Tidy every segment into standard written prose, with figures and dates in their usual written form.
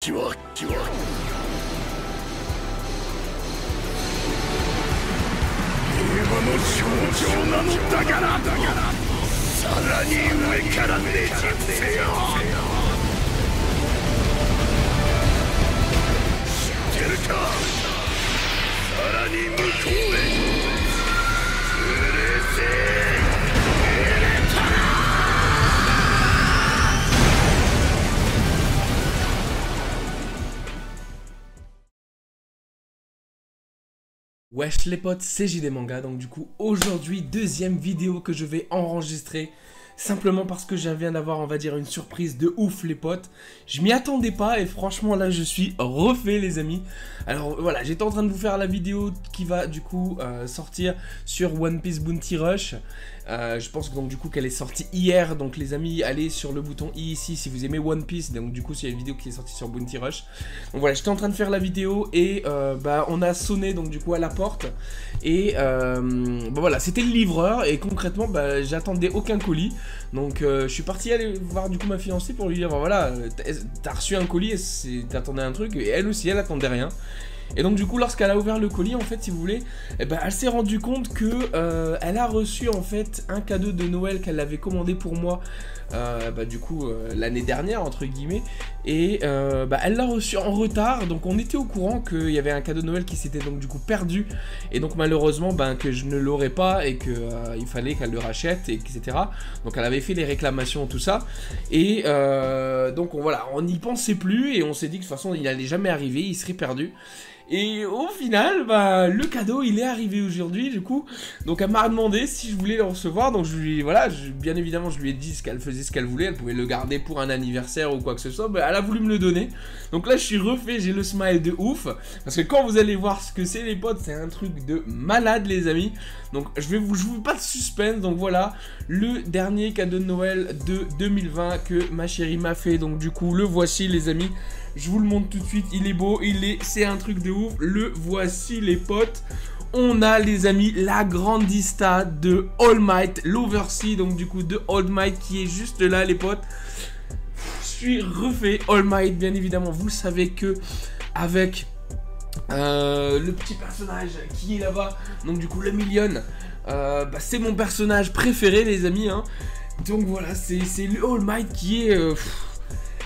キワキワ平和の象徴なのだからさらに上からねじ伏せよ知ってるかさらに向こうへ連れてWesh les potes, c'est JD Manga, donc du coup aujourd'hui deuxième vidéo que je vais enregistrer simplement parce que je viens d'avoir on va dire une surprise de ouf les potes. Je m'y attendais pas et franchement là je suis refait les amis. Alors voilà, j'étais en train de vous faire la vidéo qui va du coup sortir sur One Piece Bounty Rush. Je pense que donc du coup qu'elle est sortie hier, donc les amis allez sur le bouton i ici si vous aimez One Piece, donc du coup c'est une vidéo qui est sortie sur Bounty Rush. Donc voilà, j'étais en train de faire la vidéo et on a sonné donc du coup à la porte et voilà, c'était le livreur et concrètement j'attendais aucun colis, donc je suis parti aller voir du coup ma fiancée pour lui dire voilà, t'as reçu un colis et t'attendais un truc, et elle aussi elle attendait rien. Et donc du coup lorsqu'elle a ouvert le colis en fait si vous voulez, elle s'est rendue compte que elle a reçu en fait un cadeau de Noël qu'elle avait commandé pour moi du coup l'année dernière entre guillemets, et elle l'a reçu en retard, donc on était au courant qu'il y avait un cadeau de Noël qui s'était donc du coup perdu, et donc malheureusement que je ne l'aurais pas et que il fallait qu'elle le rachète et etc. Donc elle avait fait les réclamations tout ça, et donc voilà, on n'y pensait plus et on s'est dit que de toute façon il n'allait jamais arriver, il serait perdu. Et au final, le cadeau, il est arrivé aujourd'hui, du coup. Donc, elle m'a demandé si je voulais le recevoir. Donc, bien évidemment, je lui ai dit qu'elle faisait ce qu'elle voulait. Elle pouvait le garder pour un anniversaire ou quoi que ce soit. Elle a voulu me le donner. Donc là, je suis refait, j'ai le smile de ouf. Parce que quand vous allez voir ce que c'est, les potes, c'est un truc de malade, les amis. Donc, je vous pas de suspense. Donc voilà, le dernier cadeau de Noël de 2020 que ma chérie m'a fait. Donc, du coup, le voici, les amis. Je vous le montre tout de suite, il est beau, c'est un truc de ouf. Le voici les potes. On a les amis la grandista de All Might, l'Oversea donc du coup de All Might qui est juste là les potes. Je suis refait All Might bien évidemment, vous le savez que avec le petit personnage qui est là-bas, donc du coup le Million, c'est mon personnage préféré les amis hein. Donc voilà, c'est le All Might qui est...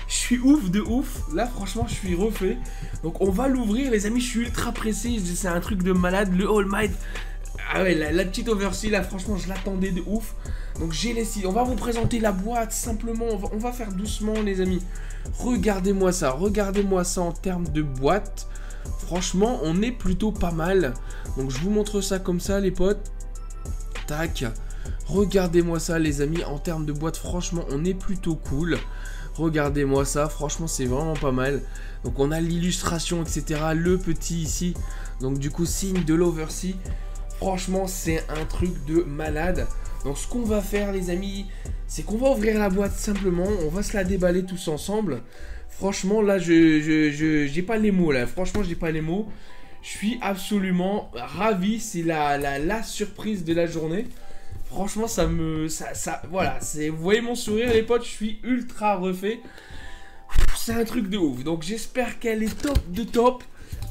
je suis ouf de ouf, là franchement je suis refait. Donc on va l'ouvrir les amis, je suis ultra pressé, c'est un truc de malade, le All Might. Ah ouais, la petite Oversea là franchement je l'attendais de ouf. Donc j'ai laissé, on va vous présenter la boîte simplement, on va faire doucement les amis. Regardez-moi ça en termes de boîte. Franchement on est plutôt pas mal. Donc je vous montre ça comme ça les potes. Tac. Regardez-moi ça les amis, en termes de boîte franchement on est plutôt cool. Regardez-moi ça, franchement c'est vraiment pas mal. Donc on a l'illustration etc, le petit ici. Donc du coup signe de l'Oversea. Franchement c'est un truc de malade. Donc ce qu'on va faire les amis, c'est qu'on va ouvrir la boîte simplement. On va se la déballer tous ensemble. Franchement là j'ai pas les mots là. Franchement j'ai pas les mots. Je suis absolument ravi. C'est la surprise de la journée. Franchement, voilà, vous voyez mon sourire les potes, je suis ultra refait. C'est un truc de ouf, donc j'espère qu'elle est top de top.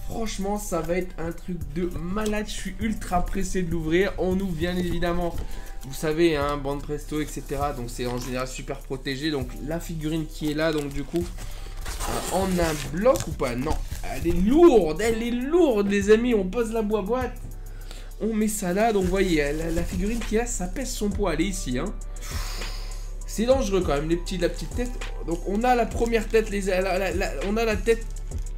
Franchement, ça va être un truc de malade, je suis ultra pressé de l'ouvrir. On ouvre bien évidemment, vous savez, hein, bande presto, etc. Donc c'est en général super protégé. Donc la figurine qui est là, donc du coup, en un bloc ou pas? Non, elle est lourde les amis, on pose la boîte. On met ça là, donc vous voyez, la figurine qui est là, ça pèse son poids, elle est ici, hein. C'est dangereux quand même, la petite tête. Donc on a la première tête, on a la tête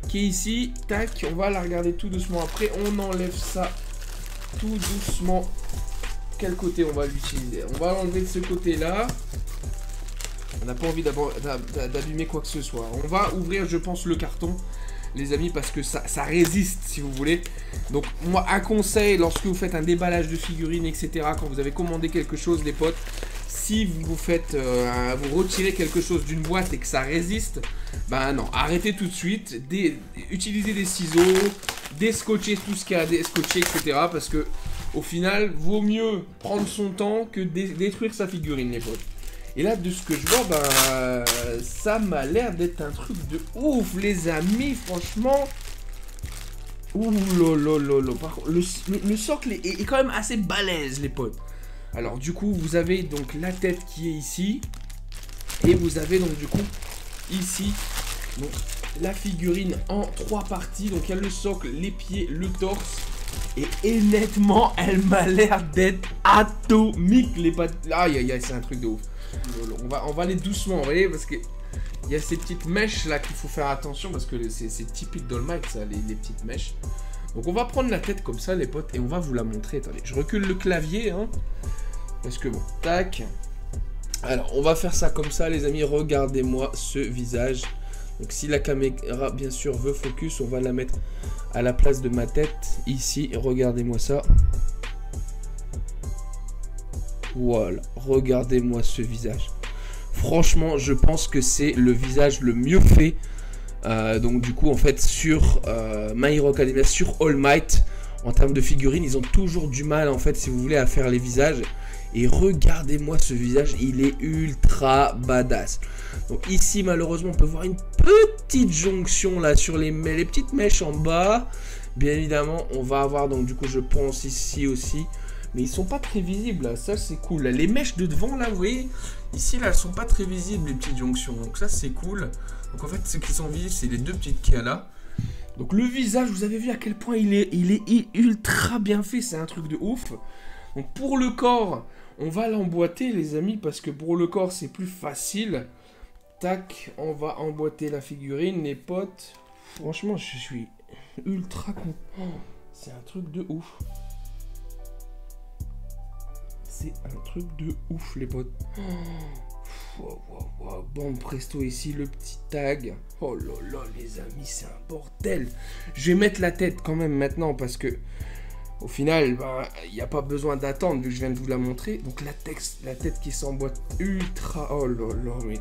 qui est ici, tac, on va la regarder tout doucement après, on enlève ça tout doucement. Quel côté on va l'utiliser? On va l'enlever de ce côté-là. On n'a pas envie d'abîmer quoi que ce soit. On va ouvrir, je pense, le carton. Les amis, parce que ça résiste si vous voulez. Donc moi un conseil lorsque vous faites un déballage de figurines etc, quand vous avez commandé quelque chose les potes, si vous faites vous retirez quelque chose d'une boîte et que ça résiste, non, arrêtez tout de suite, utilisez des ciseaux, déscotchez tout ce qu'il y a à déscotcher etc, parce que au final vaut mieux prendre son temps que détruire sa figurine les potes. Et là, de ce que je vois, bah, ça m'a l'air d'être un truc de ouf, les amis, franchement. Ouh lolololo. Par contre, le socle est quand même assez balèze, les potes. Alors, du coup, vous avez donc la tête qui est ici. Et vous avez donc, du coup, ici, donc, la figurine en 3 parties. Donc, il y a le socle, les pieds, le torse. Et honnêtement, elle m'a l'air d'être atomique, les pattes. Aïe, aïe, aïe, c'est un truc de ouf. On va aller doucement, vous voyez, parce que il y a ces petites mèches là qu'il faut faire attention, parce que c'est typique d'All Might, ça, les petites mèches. Donc on va prendre la tête comme ça, les potes, et on va vous la montrer. Attendez, je recule le clavier, hein, parce que bon, tac. Alors, on va faire ça comme ça, les amis, regardez-moi ce visage. Donc si la caméra, bien sûr, veut focus, on va la mettre à la place de ma tête, ici, regardez-moi ça. Voilà, regardez-moi ce visage. Franchement, je pense que c'est le visage le mieux fait. Donc du coup, en fait, sur My Hero Academia, sur All Might, en termes de figurines, ils ont toujours du mal, en fait, si vous voulez, à faire les visages. Et regardez-moi ce visage, il est ultra badass. Donc ici, malheureusement, on peut voir une petite jonction là sur les petites mèches en bas. Bien évidemment, on va avoir, donc du coup, je pense ici aussi. Mais ils sont pas très visibles, là. Ça c'est cool. Là, les mèches de devant, là, vous voyez, ici, là, elles sont pas très visibles, les petites jonctions. Donc ça, c'est cool. Donc en fait, ce qui sont visibles, c'est les deux petites qu'il y a là. Donc le visage, vous avez vu à quel point il est ultra bien fait. C'est un truc de ouf. Donc pour le corps, on va l'emboîter, les amis, parce que pour le corps, c'est plus facile. Tac, on va emboîter la figurine, les potes. Franchement, je suis ultra content. C'est un truc de ouf. C'est un truc de ouf, les potes. Bon, presto ici, le petit tag. Oh là là, les amis, c'est un bordel. Je vais mettre la tête quand même maintenant, parce que au final, bah, il n'y a pas besoin d'attendre, vu que je viens de vous la montrer. Donc la tête qui s'emboîte ultra. Oh là là, mais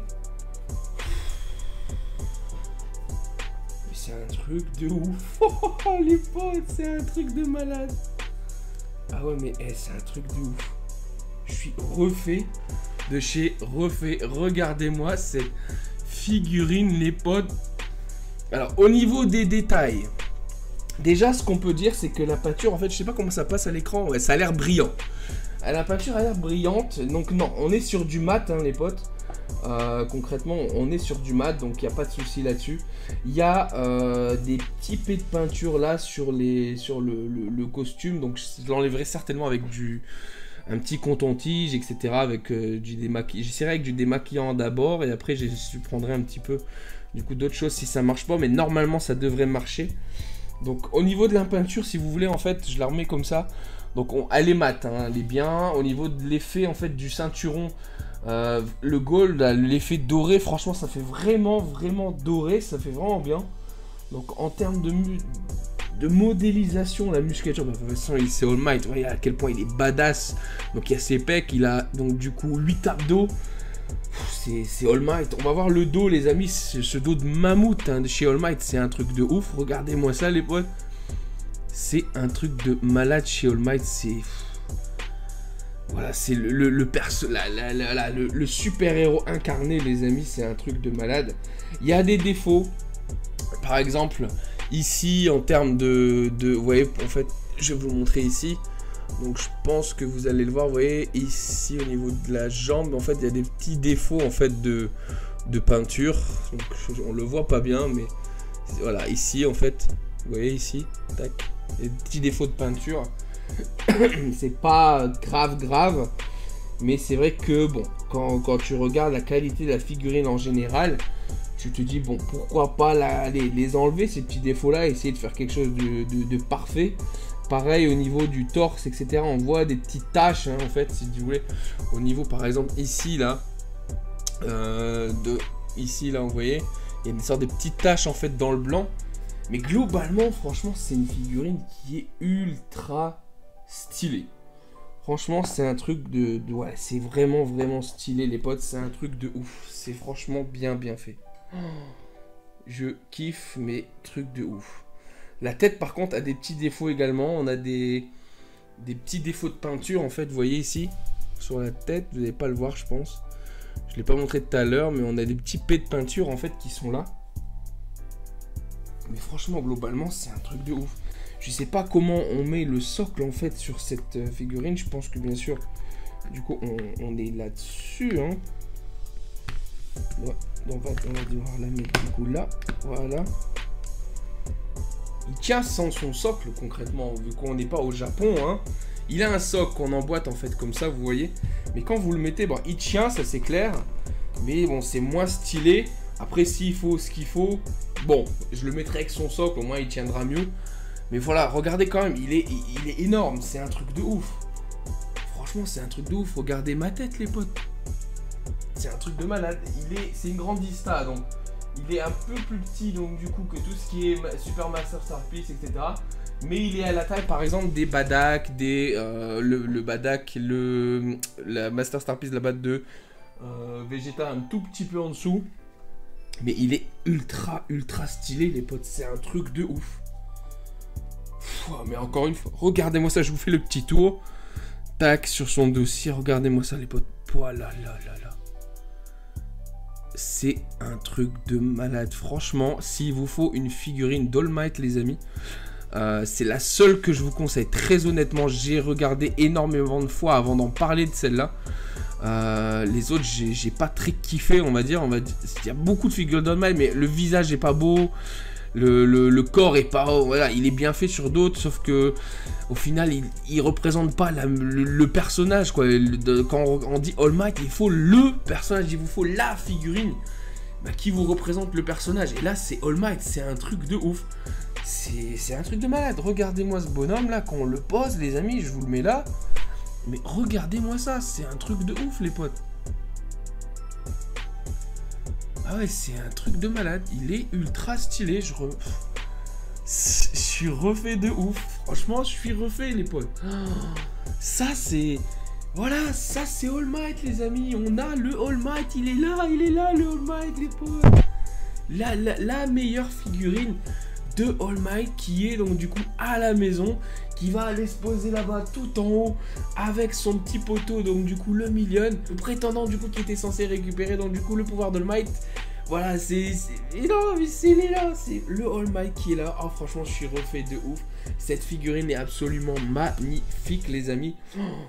c'est un truc de ouf. Oh, les potes, c'est un truc de malade. Ah ouais, mais c'est un truc de ouf. Je suis refait de chez Refait. Regardez-moi cette figurine, les potes. Alors, au niveau des détails, déjà, ce qu'on peut dire, c'est que la peinture, en fait, je sais pas comment ça passe à l'écran. Ouais, ça a l'air brillant. La peinture a l'air brillante. Donc, non, on est sur du mat, hein, les potes. Concrètement, on est sur du mat, donc il n'y a pas de souci là-dessus. Il y a des petits pets de peinture là sur le costume. Donc, je l'enlèverai certainement avec un petit coton-tige, etc. Avec du démaquillant. J'essaierai avec du démaquillant d'abord, et après je prendrai un petit peu du coup d'autres choses si ça marche pas, mais normalement ça devrait marcher. Donc au niveau de la peinture, si vous voulez, en fait, je la remets comme ça. Donc elle est mat, hein, elle est bien. Au niveau de l'effet, en fait, du ceinturon, le gold, l'effet doré, franchement, ça fait vraiment doré, ça fait vraiment bien. Donc en termes de modélisation, la musculature, bah, de toute façon, c'est All Might, vous voyez à quel point il est badass. Donc il y a ses pecs, il a donc du coup 8 abdos. C'est All Might. On va voir le dos, les amis, ce dos de mammouth, hein, de chez All Might, c'est un truc de ouf. Regardez-moi ça, les potes. C'est un truc de malade chez All Might. C'est voilà, c'est le super-héros incarné, les amis. C'est un truc de malade. Il y a des défauts. Par exemple, ici, en termes vous voyez, en fait, je vais vous le montrer ici. Donc je pense que vous allez le voir, vous voyez, ici au niveau de la jambe, en fait, il y a des petits défauts, en fait, de peinture. Donc on le voit pas bien, mais voilà, ici, en fait, vous voyez ici, tac, des petits défauts de peinture. C'est pas grave, mais c'est vrai que, bon, quand tu regardes la qualité de la figurine en général, tu te dis, bon, pourquoi pas les enlever, ces petits défauts-là, essayer de faire quelque chose de parfait. Pareil au niveau du torse, etc. On voit des petites taches, hein, en fait, si vous voulez. Au niveau, par exemple, ici, là, ici, là, vous voyez, il y a une sorte de petites taches, en fait, dans le blanc. Mais globalement, franchement, c'est une figurine qui est ultra stylée. Franchement, c'est un truc ouais, c'est vraiment stylé, les potes. C'est un truc de ouf. C'est franchement bien fait. Je kiffe, mais truc de ouf. La tête, par contre, a des petits défauts également. On a des petits défauts de peinture, en fait. Vous voyez ici, sur la tête. Vous n'allez pas le voir, je pense. Je Je l'ai pas montré tout à l'heure, mais on a des petits pets de peinture en fait qui sont là. Mais franchement, globalement, c'est un truc de ouf. Je sais pas comment on met le socle en fait sur cette figurine. Je pense que bien sûr, du coup, on est là-dessus. Hein. Ouais, on va devoir la mettre du coup là. Voilà. Il tient sans son socle concrètement, vu qu'on n'est pas au Japon. Hein. Il a un socle qu'on emboîte en fait comme ça, vous voyez. Mais quand vous le mettez, bon, il tient, ça c'est clair. Mais bon, c'est moins stylé. Après, s'il faut ce qu'il faut, bon, je le mettrai avec son socle, au moins il tiendra mieux. Mais voilà, regardez quand même, il est énorme, c'est un truc de ouf. Franchement, c'est un truc de ouf. Regardez ma tête, les potes. C'est un truc de malade. C'est une grande vista, donc il est un peu plus petit, donc du coup, que tout ce qui est Super Master Star Piece, etc. Mais il est à la taille, par exemple, des Badak, le Badak, la Master Star Piece, la BAD 2, Vegeta un tout petit peu en dessous. Mais il est ultra stylé, les potes. C'est un truc de ouf. Mais encore une fois, regardez-moi ça, je vous fais le petit tour. Tac, sur son dossier, regardez-moi ça, les potes. Voilà, là. C'est un truc de malade. Franchement, s'il vous faut une figurine d'All Might, les amis, c'est la seule que je vous conseille. Très honnêtement, j'ai regardé énormément de fois avant d'en parler de celle-là. Les autres, j'ai pas très kiffé, on va dire. Il y a beaucoup de figures d'All Might, mais le visage est pas beau. Le corps est pas... Voilà, il est bien fait sur d'autres, sauf que au final, il représente pas le personnage, quoi. Quand on dit All Might, il faut le personnage, il vous faut la figurine qui vous représente le personnage. Et là, c'est All Might, c'est un truc de ouf. C'est un truc de malade. Regardez-moi ce bonhomme là, quand on le pose, les amis, je vous le mets là. Mais regardez-moi ça, c'est un truc de ouf, les potes. Ah ouais, c'est un truc de malade. Il est ultra stylé. Je suis refait de ouf. Franchement, je suis refait, les potes. Ça, c'est... Voilà, ça, c'est All Might, les amis. On a le All Might. Il est là, le All Might, les potes. La meilleure figurine de All Might qui est donc du coup à la maison, qui va aller se poser là-bas tout en haut avec son petit poteau, donc du coup le Million, le prétendant du coup qui était censé récupérer donc du coup le pouvoir d'All Might. Voilà, c'est le All Might qui est là. Oh, franchement, je suis refait de ouf. Cette figurine est absolument magnifique, les amis.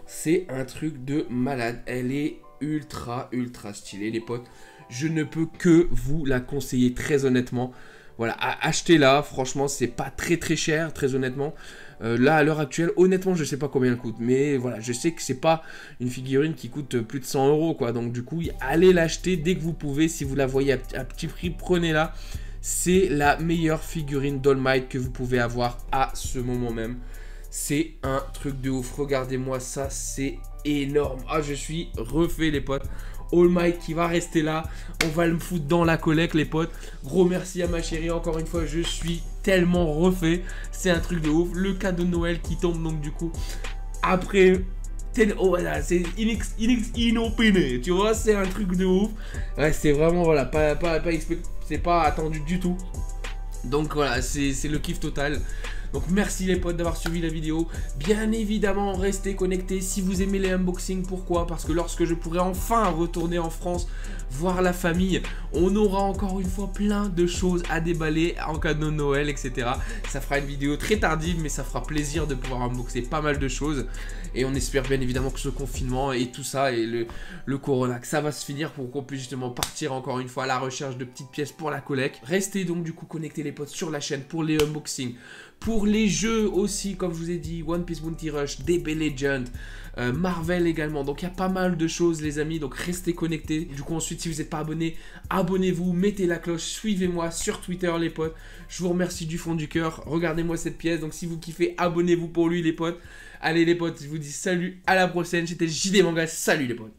C'est un truc de malade. Elle est ultra stylée, les potes. Je ne peux que vous la conseiller, très honnêtement. Voilà, achetez-la, franchement, c'est pas très cher, très honnêtement. Là, à l'heure actuelle, honnêtement, je sais pas combien elle coûte. Mais voilà, je sais que c'est pas une figurine qui coûte plus de 100 €, quoi. Donc, du coup, allez l'acheter dès que vous pouvez. Si vous la voyez à petit prix, prenez-la. C'est la meilleure figurine d'All Might que vous pouvez avoir à ce moment même. C'est un truc de ouf. Regardez-moi ça, c'est énorme. Ah, je suis refait, les potes. All Might qui va rester là. On va le foutre dans la collecte, les potes. Gros merci à ma chérie. Encore une fois, je suis tellement refait. C'est un truc de ouf. Le cadeau de Noël qui tombe donc du coup après. Oh, voilà, c'est inopiné. Tu vois, c'est un truc de ouf. Ouais, c'est vraiment, voilà, c'est pas attendu du tout. Donc voilà, c'est le kiff total. Donc merci les potes d'avoir suivi la vidéo. Bien évidemment, restez connectés si vous aimez les unboxings. Pourquoi? Parce que lorsque je pourrai enfin retourner en France, voir la famille, on aura encore une fois plein de choses à déballer en cadeau de Noël, etc. Ça fera une vidéo très tardive, mais ça fera plaisir de pouvoir unboxer pas mal de choses. Et on espère bien évidemment que ce confinement et tout ça, et le corona, que ça va se finir pour qu'on puisse justement partir encore une fois à la recherche de petites pièces pour la collecte. Restez donc du coup connectés les potes sur la chaîne pour les unboxings. Pour les jeux aussi, comme je vous ai dit, One Piece Bounty Rush, DB Legend, Marvel également. Donc il y a pas mal de choses les amis, donc restez connectés. Du coup ensuite si vous n'êtes pas abonné, abonnez-vous, mettez la cloche, suivez-moi sur Twitter les potes. Je vous remercie du fond du cœur. Regardez-moi cette pièce, donc si vous kiffez, abonnez-vous pour lui les potes. Allez les potes, je vous dis salut, à la prochaine. C'était JD Manga, salut les potes.